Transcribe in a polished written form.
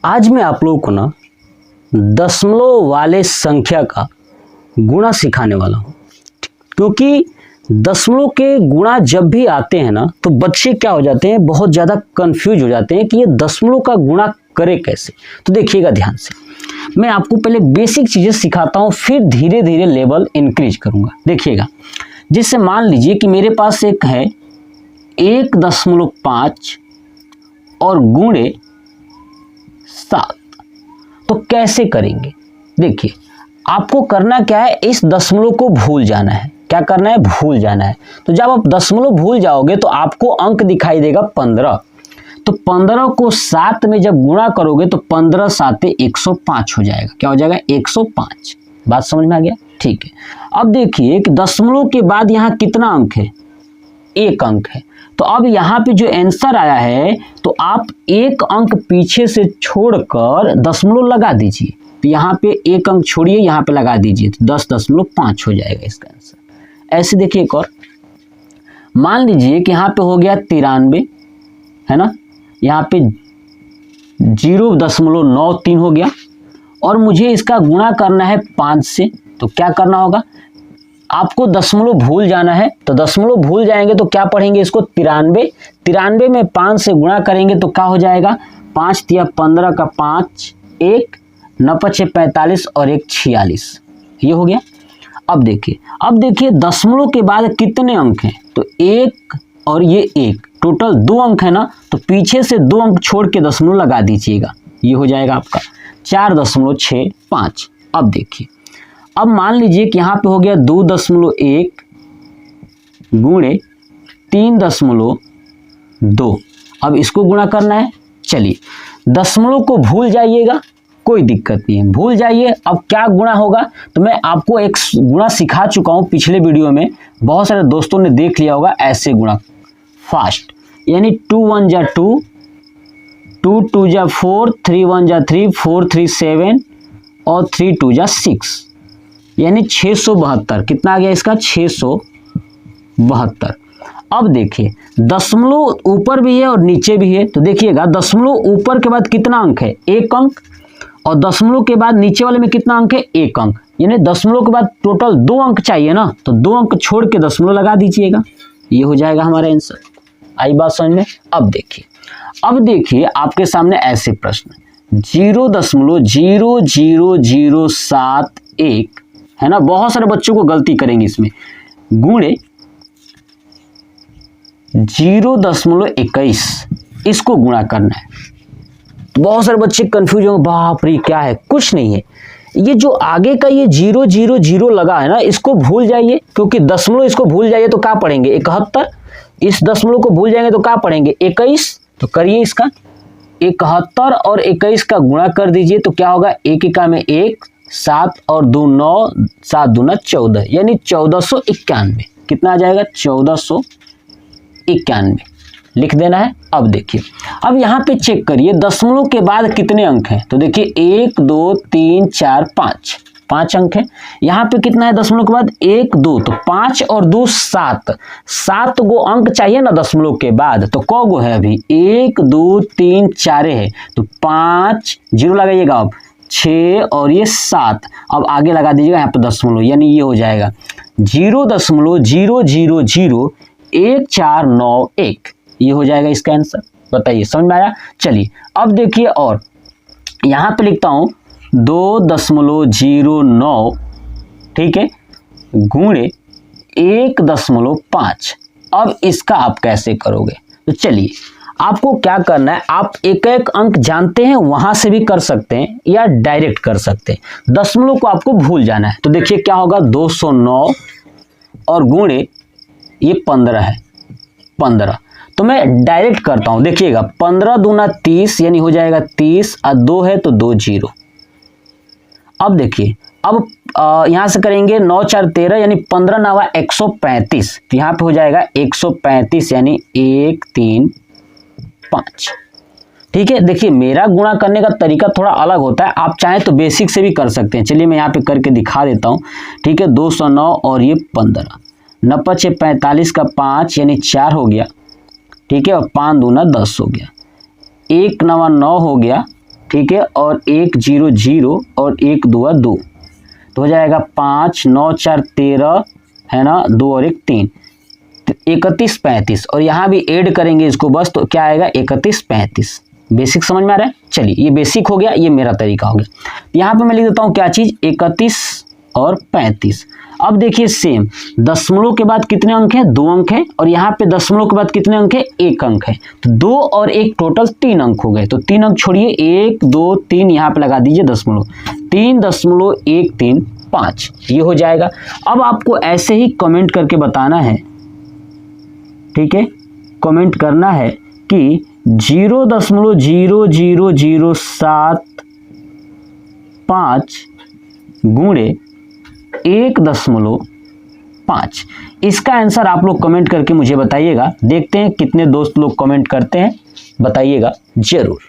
आज मैं आप लोगों को ना दशमलव वाले संख्या का गुणा सिखाने वाला हूँ, क्योंकि दशमलव के गुणा जब भी आते हैं ना तो बच्चे क्या हो जाते हैं, बहुत ज़्यादा कंफ्यूज हो जाते हैं कि ये दशमलव का गुणा करे कैसे। तो देखिएगा ध्यान से, मैं आपको पहले बेसिक चीज़ें सिखाता हूँ, फिर धीरे धीरे लेवल इंक्रीज करूँगा। देखिएगा, जिससे मान लीजिए कि मेरे पास एक है 1.5 और गुणे 7, तो कैसे करेंगे। देखिए, आपको करना क्या है, इस दशमलव को भूल जाना है। क्या करना है, भूल जाना है। तो जब आप दशमलव भूल जाओगे तो आपको अंक दिखाई देगा 15। तो 15 को 7 में जब गुणा करोगे तो 15 7 105 हो जाएगा। क्या हो जाएगा, 105। बात समझ में आ गया, ठीक है। अब देखिए कि दशमलव के बाद यहाँ कितना अंक है, 1 अंक है। तो अब यहाँ पे जो आंसर आया है, तो आप 1 अंक पीछे से छोड़कर दशमलव लगा दीजिए। तो यहाँ पे 1 अंक छोड़िए, यहाँ पे लगा दीजिए, तो 10.5 हो जाएगा इसका आंसर। ऐसे देखिए एक और, मान लीजिए कि यहाँ पे हो गया 93, है ना, यहाँ पे 0.93 हो गया और मुझे इसका गुणा करना है 5 से। तो क्या करना होगा, आपको दशमलव भूल जाना है। तो दशमलव भूल जाएंगे तो क्या पढ़ेंगे इसको, 93 में 5 से गुणा करेंगे तो क्या हो जाएगा, 5 तिया 15 का 5, 1 9 5 45 और 1 46, ये हो गया। अब देखिए दशमलव के बाद कितने अंक हैं, तो 1 और ये 1, टोटल 2 अंक है ना, तो पीछे से 2 अंक छोड़ के दशमलव लगा दीजिएगा, ये हो जाएगा आपका 4.65। अब देखिए, अब मान लीजिए कि यहाँ पे हो गया 2.1 गुणे 3.2। अब इसको गुणा करना है। चलिए, दशमलव को भूल जाइएगा, कोई दिक्कत नहीं है, भूल जाइए। अब क्या गुणा होगा, तो मैं आपको एक गुणा सिखा चुका हूँ पिछले वीडियो में, बहुत सारे दोस्तों ने देख लिया होगा। ऐसे गुणा फास्ट, यानी 2 1 जा 2, 2 2 जा 4, 3 1 जा 3, 4 3 7 और 3 2 जा 6, यानी 672। कितना आ गया इसका, 672। अब देखिए, दशमलव ऊपर भी है और नीचे भी है। तो देखिएगा, दशमलव ऊपर के बाद कितना अंक है, 1 अंक, और दशमलव के बाद नीचे वाले में कितना अंक है, 1 अंक, यानी दशमलव के बाद टोटल 2 अंक चाहिए ना, तो 2 अंक छोड़ के दशमलव लगा दीजिएगा, ये हो जाएगा हमारा आंसर। आई बात समझ में। अब देखिए आपके सामने ऐसे प्रश्न, 0.00071 है ना, बहुत सारे बच्चों को गलती करेंगे इसमें, गुणे 0.21, इसको गुणा करना है। तो बहुत सारे बच्चे कंफ्यूज होंगे, बाप रे क्या है, कुछ नहीं है। ये जो आगे का ये 000 लगा है ना, इसको भूल जाइए, क्योंकि दशमलव इसको भूल जाइए तो क्या पढ़ेंगे, 71। इस दशमलव को भूल जाएंगे तो क्या पढ़ेंगे, 21। तो करिए इसका 71 और 21 का गुणा कर दीजिए, तो क्या होगा, 1 एका में 1, 7 और 2 9, 7 दूना 14, यानी 1491। कितना आ जाएगा, 1491 लिख देना है। अब देखिए, अब यहाँ पे चेक करिए दशमलव के बाद कितने अंक हैं। तो देखिए 1 2 3 4 5 अंक है। यहाँ पे कितना है दशमलव के बाद, 1 2, तो 5 और 2 7 गो अंक चाहिए ना दशमलव के बाद। तो कौ गो है अभी, 1 2 3 4 है, तो 5 0 लगाइएगा, अब 6 और ये 7, अब आगे लगा दीजिएगा यहाँ पे दशमलव, यानी ये हो जाएगा 0.000149, ये हो जाएगा इसका आंसर। बताइए, समझ में आया। चलिए, अब देखिए, और यहाँ पे लिखता हूँ 2.09, ठीक है, गुणे 1.5। अब इसका आप कैसे करोगे, तो चलिए आपको क्या करना है, आप एक एक अंक जानते हैं, वहां से भी कर सकते हैं या डायरेक्ट कर सकते हैं। दशमलव को आपको भूल जाना है। तो देखिए क्या होगा, 209 और गुणे ये 15 है, 15। तो मैं डायरेक्ट करता हूं, देखिएगा 15 दूना 30, यानी हो जाएगा 30, और 2 है तो 2 0। अब देखिए, अब यहां से करेंगे 9 4 13, यानी 15 9 135, तो यहाँ पे हो जाएगा 135, यानी 1 3 5। ठीक है, देखिए मेरा गुणा करने का तरीका थोड़ा अलग होता है, आप चाहें तो बेसिक से भी कर सकते हैं। चलिए मैं यहाँ पे करके दिखा देता हूँ। ठीक है, 209 और ये 15, 9 5 45 का 5, यानी 4 हो गया। ठीक है, और 5 दूना 10 हो गया, 1 9 9 हो गया। ठीक है, और 1 0 0 और 1 2 2, तो हो जाएगा 5 9 4 13 है ना, 2 और 1 3, 31 35, और यहाँ भी ऐड करेंगे इसको बस, तो क्या आएगा 31 35। बेसिक समझ में आ रहा है? चलिए ये बेसिक हो गया, ये मेरा तरीका हो गया। यहाँ पे मैं लिख देता हूँ क्या चीज़, 31 और 35। अब देखिए सेम, दशमलव के बाद कितने अंक हैं, 2 अंक हैं, और यहाँ पे दशमलव के बाद कितने अंक हैं, 1 अंक है, तो 2 और 1 टोटल 3 अंक हो गए। तो 3 अंक छोड़िए, 1 2 3 यहाँ पे लगा दीजिए दशमलव, 3.135 ये हो जाएगा। अब आपको ऐसे ही कमेंट करके बताना है, ठीक है, कमेंट करना है कि 0.00075 गुणे 1.5, इसका आंसर आप लोग कमेंट करके मुझे बताइएगा। देखते हैं कितने दोस्त लोग कमेंट करते हैं, बताइएगा जरूर।